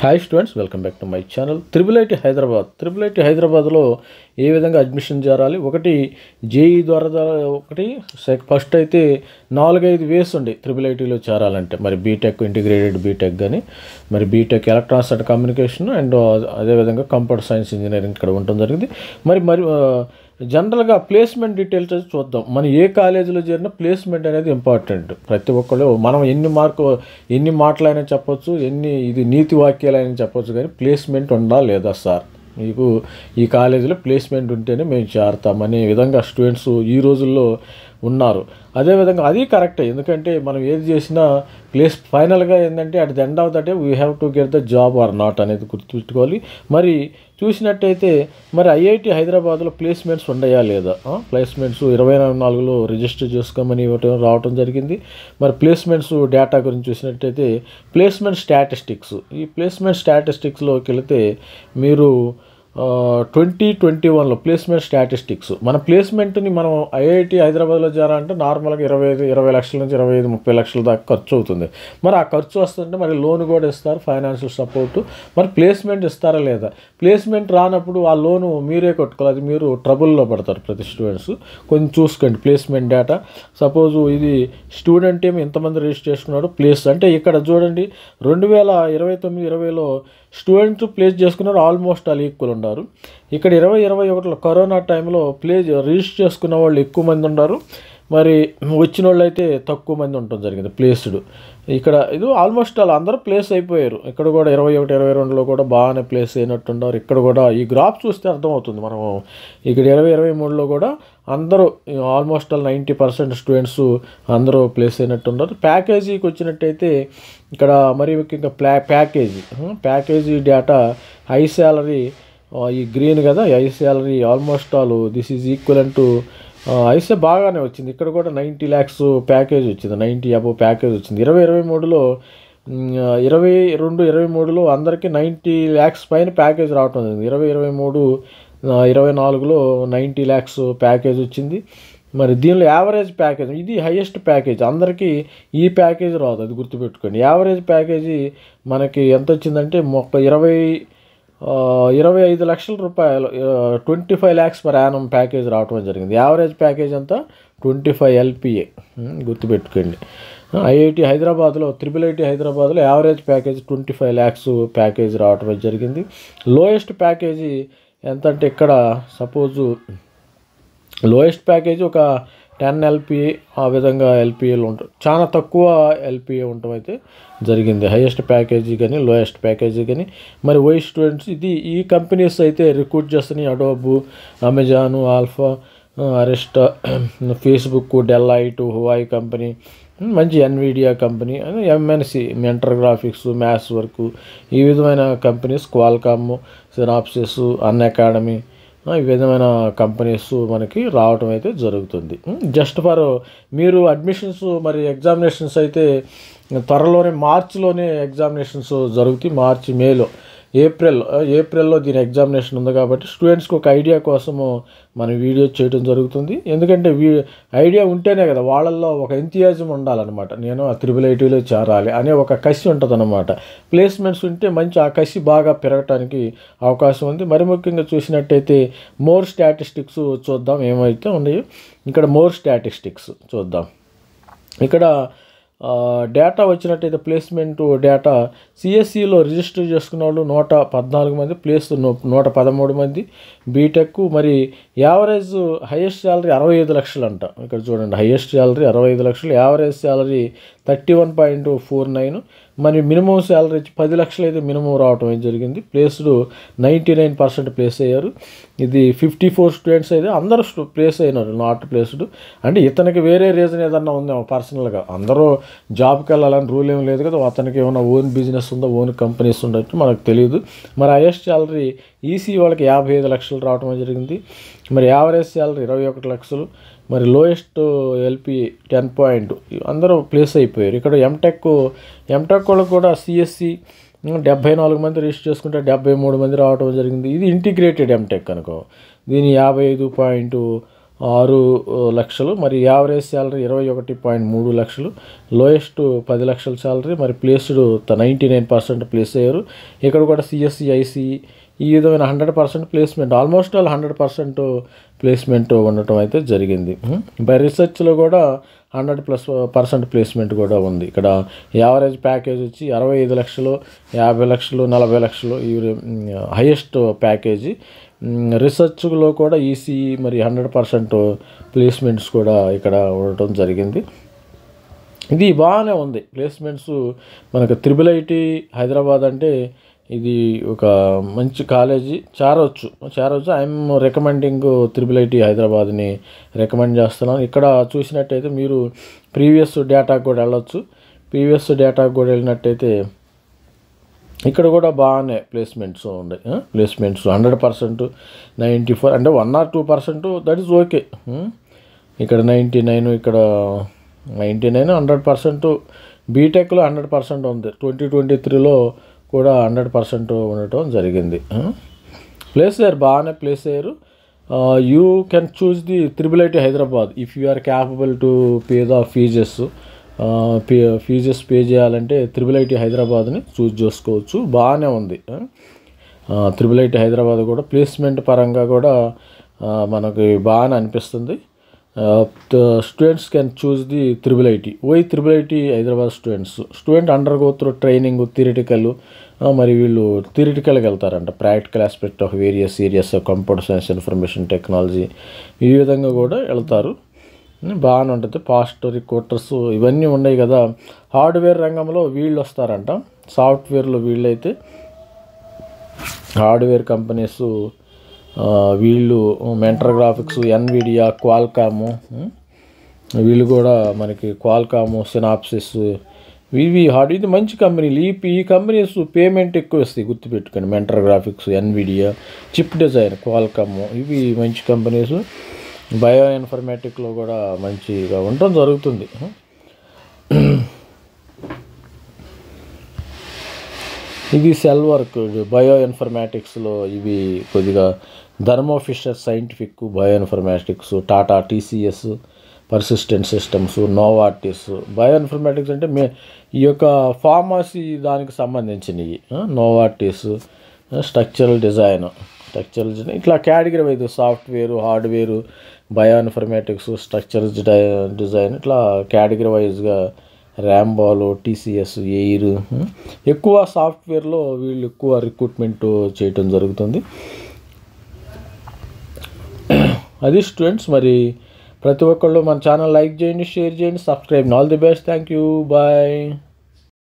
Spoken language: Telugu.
Hi students, welcome back to my channel. Triple IT హైదరాబాద్లో ఏ విధంగా అడ్మిషన్ చేరాలి? ఒకటి జేఈ ద్వారా ఒకటి ఫస్ట్ అయితే 4-5 వేస్ ఉండే త్రిబుల్ ఐటీలో చేరాలంటే. మరి బీటెక్, ఇంటిగ్రేటెడ్ బీటెక్ కానీ, మరి BTech electronics and communication, and అదేవిధంగా కంప్యూటర్ సైన్స్ ఇంజనీరింగ్ ఇక్కడ ఉండడం జరిగింది. మరి జనరల్గా ప్లేస్మెంట్ డీటెయిల్స్ చూద్దాం. మనం ఏ కాలేజీలో చేరినా ప్లేస్మెంట్ అనేది ఇంపార్టెంట్. ప్రతి ఒక్కళ్ళు మనం ఎన్ని మాటలైనా చెప్పొచ్చు, ఇది నీతి వాక్యాలైనా చెప్పొచ్చు, కానీ ప్లేస్మెంట్ ఉందా లేదా సార్, మీకు ఈ కాలేజీలో ప్లేస్మెంట్ ఉంటేనే మేము చేరతామనే విధంగా స్టూడెంట్స్ ఈ రోజుల్లో ఉన్నారు. అదేవిధంగా అది కరెక్టే, ఎందుకంటే మనం ఏది చేసినా ఫైనల్గా ఏంటంటే at the end of the day we have to get the job or not అనేది గుర్తుపెట్టుకోవాలి. మరి చూసినట్టయితే మరి ఐఐటి హైదరాబాద్లో ప్లేస్మెంట్స్ ఉన్నాయా లేదా? ప్లేస్మెంట్స్ 24లో రిజిస్టర్ చేసుకోమని రావటం జరిగింది. మరి ప్లేస్మెంట్స్ డేటా గురించి చూసినట్టయితే ప్లేస్మెంట్ స్టాటిస్టిక్స్, ఈ ప్లేస్మెంట్ స్టాటిస్టిక్స్లోకి వెళితే మీరు 2021లో ప్లేస్మెంట్ స్టాటిస్టిక్స్, మన ప్లేస్మెంట్ని మనం ఐఐటి హైదరాబాద్లో చేరాలంటే నార్మల్గా 20 లక్షల నుంచి 25-30 లక్షల దాకా ఖర్చు అవుతుంది. మరి ఆ ఖర్చు వస్తుంటే మరి లోన్ కూడా ఇస్తారు, ఫైనాన్షియల్ సపోర్టు. మరి ప్లేస్మెంట్ ఇస్తారా లేదా? ప్లేస్మెంట్ రానప్పుడు ఆ లోను మీరే కట్టుకోవాలి, అది మీరు ట్రబుల్లో పడతారు ప్రతి స్టూడెంట్స్. కొంచెం చూసుకోండి ప్లేస్మెంట్ డేటా. సపోజు ఇది స్టూడెంట్ ఏమి ఎంతమంది రిజిస్టర్ చేసుకున్నాడు, ప్లేస్ అంటే ఇక్కడ చూడండి 2019-20లో స్టూడెంట్స్ ప్లేస్ చేసుకున్నారు, ఆల్మోస్ట్ ఆల్ ఈక్వల్ ఉన్నారు. ఇక్కడ 2021లో కరోనా టైంలో రిజిస్టర్ చేసుకున్న వాళ్ళు ఎక్కువ మంది ఉన్నారు, మరి వచ్చిన వాళ్ళు అయితే తక్కువ మంది ఉండటం జరిగింది ప్లేస్డ్. ఇక్కడ ఇది ఆల్మోస్ట్ ఆల్ అందరూ ప్లేస్ అయిపోయారు. ఇక్కడ కూడా 21-22లో కూడా బాగానే ప్లేస్ అయినట్టున్నారు. ఇక్కడ కూడా ఈ గ్రాఫ్ చూస్తే అర్థమవుతుంది. మనం ఇక్కడ 2023లో కూడా అందరూ ఆల్మోస్ట్ ఆల్ 90% స్టూడెంట్స్ అందరూ ప్లేస్ అయినట్టున్నారు. ప్యాకేజీకి వచ్చినట్టయితే ఇక్కడ మరి ముఖ్యంగా ప్యాకేజీ డేటా హై శాలరీ, ఈ గ్రీన్ కదా high salary, almost all this is equivalent to అయితే బాగానే వచ్చింది. ఇక్కడ కూడా 90 lakhs ప్యాకేజ్ వచ్చింది, 90 above ప్యాకేజ్ వచ్చింది. 2023లో అందరికీ 90 lakhs పైన ప్యాకేజ్ రావటం జరిగింది. 2023-24లో 90 lakhs ప్యాకేజ్ వచ్చింది. మరి దీనిలో యావరేజ్ ప్యాకేజ్, ఇది హైయెస్ట్ ప్యాకేజ్, అందరికీ ఈ ప్యాకేజ్ రాదు, అది గుర్తుపెట్టుకోండి. యావరేజ్ ప్యాకేజీ మనకి ఎంత వచ్చిందంటే 25 లక్షల రూపాయలు, 25 lakhs per annum ప్యాకేజ్ రావటం జరిగింది. యావరేజ్ ప్యాకేజ్ అంతా 25 LPA, గుర్తుపెట్టుకోండి. ఐఐటి హైదరాబాద్లో త్రిబుల్ ఐటీ హైదరాబాద్లో యావరేజ్ ప్యాకేజ్ 25 lakhs ప్యాకేజ్ రావటం జరిగింది. లోయెస్ట్ ప్యాకేజీ ఎంత అంటే ఇక్కడ సపోజు లోయెస్ట్ ప్యాకేజ్ ఒక 10 LPA, ఆ విధంగా ఎల్పిఏలు ఉంటాయి. చాలా తక్కువ ఎల్పిఏ ఉండటం అయితే జరిగింది, హైయెస్ట్ ప్యాకేజీ కానీ లోయెస్ట్ ప్యాకేజీ కానీ. మరి వైస్ స్టూడెంట్స్ ఈ కంపెనీస్ అయితే రిక్రూట్ చేస్తున్నాయి. Adobe, Amazon, Alpha, Arista, Facebook, Deloitte, Huawei company, మంచి Nvidia company, MNC, Mentor Graphics, MathWorks, ఈ విధమైన కంపెనీస్, క్వాల్కామ్, సినాప్సిస్, అన్అకాడమీ, ఈ విధమైన కంపెనీస్ మనకి రావటం అయితే జరుగుతుంది. జస్ట్ ఫర్ మీరు అడ్మిషన్స్, మరి ఎగ్జామినేషన్స్ అయితే త్వరలోనే మార్చిలోనే ఎగ్జామినేషన్స్ జరుగుతాయి. మార్చి, మేలో, ఏప్రిల్లో దీని ఎగ్జామినేషన్ ఉంది. కాబట్టి స్టూడెంట్స్కి ఒక ఐడియా కోసము మనం వీడియో చేయడం జరుగుతుంది. ఎందుకంటే ఐడియా ఉంటేనే కదా వాళ్ళల్లో ఒక ఎంథియాజం ఉండాలన్నమాట. నేను ఆ త్రిబుల్ ఐటీలో చేరాలి అనే ఒక కసి ఉంటుంది అన్నమాట. ప్లేస్మెంట్స్ ఉంటే మంచి ఆ కసి బాగా పెరగటానికి అవకాశం ఉంది. మరి ముఖ్యంగా చూసినట్టయితే మోర్ స్టాటిస్టిక్స్ చూద్దాం ఏమైతే ఉన్నాయో. ఇక్కడ మోర్ స్టాటిస్టిక్స్ చూద్దాం. ఇక్కడ డేటా వచ్చినట్టయితే ప్లేస్మెంట్ డేటా సిఎస్సిలో రిజిస్టర్ చేసుకున్న వాళ్ళు 114 మంది, ప్లేస్ 113 మంది, బీటెక్. మరి యావరేజ్ హైయెస్ట్ శాలరీ 65 లక్షలు అంట. ఇక్కడ చూడండి, హైయెస్ట్ శాలరీ 65 లక్షలు, యావరేజ్ శాలరీ 31.49. మరి మినిమం శాలరీ 10 లక్షలు అయితే మినిమం రావటం అయితే జరిగింది. ప్లేస్డ్ 99% ప్లేస్ అయ్యారు. ఇది 54 స్టూడెంట్స్ అయితే అందరూ ప్లేస్ అయినారు, నాట్ ప్లేస్డ్. అంటే ఇతనికి వేరే రీజన్ ఏదన్నా ఉందేమో పర్సనల్గా, అందరూ జాబ్కి వెళ్ళాలని రూల్ ఏం లేదు కదా, అతనికి ఏమైనా ఓన్ బిజినెస్ ఉందో, ఓన్ కంపెనీస్ ఉండొచ్చు, మనకు తెలియదు. మరి హైయెస్ట్ శాలరీ ఈసీ వాళ్ళకి 55 లక్షలు రావటం జరిగింది. మరి యావరేజ్ శాలరీ 21 లక్షలు. మరి లోయెస్ట్ ఎల్పి 10 అందరూ ప్లేస్ అయిపోయారు. ఇక్కడ ఎంటెక్ వాళ్ళకు కూడా సిఎస్సి 74 మంది రిజిస్టర్ చేసుకుంటే 73 మంది రావడం జరిగింది. ఇది ఇంటిగ్రేటెడ్ ఎంటెక్ అనుకో, దీని 55 6 లక్షలు, మరి యావరేజ్ శాలరీ 21.3 లక్షలు, లోయెస్ట్ 10 లక్షల శాలరీ. మరి ప్లేస్డ్ 99% ప్లేస్ అయ్యారు. ఇక్కడ కూడా సిఎస్సి, ఐసి ఈ విధమైన 100% ప్లేస్మెంట్, ఆల్మోస్ట్ ఆల్ 100% ప్లేస్మెంట్ ఉండటం అయితే జరిగింది. బై రీసెర్చ్లో కూడా 100% ప్లేస్మెంట్ కూడా ఉంది. ఇక్కడ యావరేజ్ ప్యాకేజ్ వచ్చి 65 లక్షలు, 50 లక్షలు, 40 లక్షలు ఇవి హైయెస్ట్ ప్యాకేజీ. రీసెర్చ్లో కూడా ఈసీఈ మరి 100% ప్లేస్మెంట్స్ కూడా ఇక్కడ ఉండటం జరిగింది. ఇది బాగానే ఉంది ప్లేస్మెంట్స్. మనకు IIIT హైదరాబాద్ అంటే ఇది ఒక మంచి కాలేజీ, చేరవచ్చు. ఐఎమ్ రికమెండింగ్ IIIT హైదరాబాద్ని రికమెండ్ చేస్తున్నాను. ఇక్కడ చూసినట్టయితే మీరు ప్రీవియస్ డేటాకు కూడా వెళ్ళొచ్చు. ప్రీవియస్ డేటాకు కూడా వెళ్ళినట్టయితే ఇక్కడ కూడా బాగానే ప్లేస్మెంట్స్ ఉన్నాయి. ప్లేస్మెంట్స్ 100%, 94 అంటే 1 or 2% దట్ ఈస్ ఓకే. ఇక్కడ 99, ఇక్కడ 99, 100%. బీటెక్లో 100% ఉంది. 2023లో కూడా 100% ఉండటం జరిగింది. ప్లేస్ అయ్యారు, బాగానే ప్లేస్ అయ్యారు. You can choose the IIIT Hyderabad if you are capable to pay the fees. Fees pay చేయాలంటే IIIT హైదరాబాద్ని చూస్ చేసుకోవచ్చు. బాగానే ఉంది. IIIT హైదరాబాద్ కూడా ప్లేస్మెంట్ పరంగా కూడా మనకి బాగానే అనిపిస్తుంది. Students can choose the IIIT. Why IIIT Hyderabad student undergo through training, theoretical. మరి వీళ్ళు థియరిటికల్గా వెళ్తారంట. Practical aspect of various areas of computer science, information technology ఈ విధంగా కూడా వెళ్తారు. బాగానే ఉంటుంది. పాస్ట్ రిక్రూటర్స్ ఇవన్నీ ఉన్నాయి కదా. హార్డ్వేర్ రంగంలో వీళ్ళు వస్తారంట. సాఫ్ట్వేర్లో వీళ్ళైతే హార్డ్వేర్ కంపెనీస్ వీళ్ళు మెంటర్ గ్రాఫిక్స్, ఎన్విడియా, క్వాల్కాము వీళ్ళు కూడా మనకి క్వాల్కాము, సినాప్సిస్ ఇవి ఇది మంచి కంపెనీలు. ఈ కంపెనీస్ పేమెంట్ ఎక్కువ ఇస్తాయి, గుర్తుపెట్టుకోండి. Mentor Graphics, Nvidia, chip design, Qualcomm ఇవి మంచి కంపెనీస్. బయో ఇన్ఫర్మేటిక్లో కూడా మంచిగా ఉండటం జరుగుతుంది. ఇది సెల్ వర్క్. బయో ఇన్ఫర్మేటిక్స్లో ఇవి కొద్దిగా Thermo Fisher Scientific, bioinformatics, Tata TCS, Persistent Systems, Novartis. Bioinformatics అంటే ఈ యొక్క ఫార్మసీ దానికి సంబంధించినవి. నోవార్టిస్, స్ట్రక్చరల్ డిజైన్ ఇట్లా category wise software, hardware, bioinformatics, structural design ఇట్లా కేటగిరీ వైజ్గా ర్యాంబాలో, టీసీఎస్, ఎయిర్ ఎక్కువ సాఫ్ట్వేర్లో వీళ్ళు ఎక్కువ రిక్రూట్మెంట్ చేయటం జరుగుతుంది. అది స్టూడెంట్స్. మరి ప్రతి ఒక్కళ్ళు మన ఛానల్ లైక్ చేయండి, షేర్ చేయండి, subscribe. All the best. Thank you. Bye.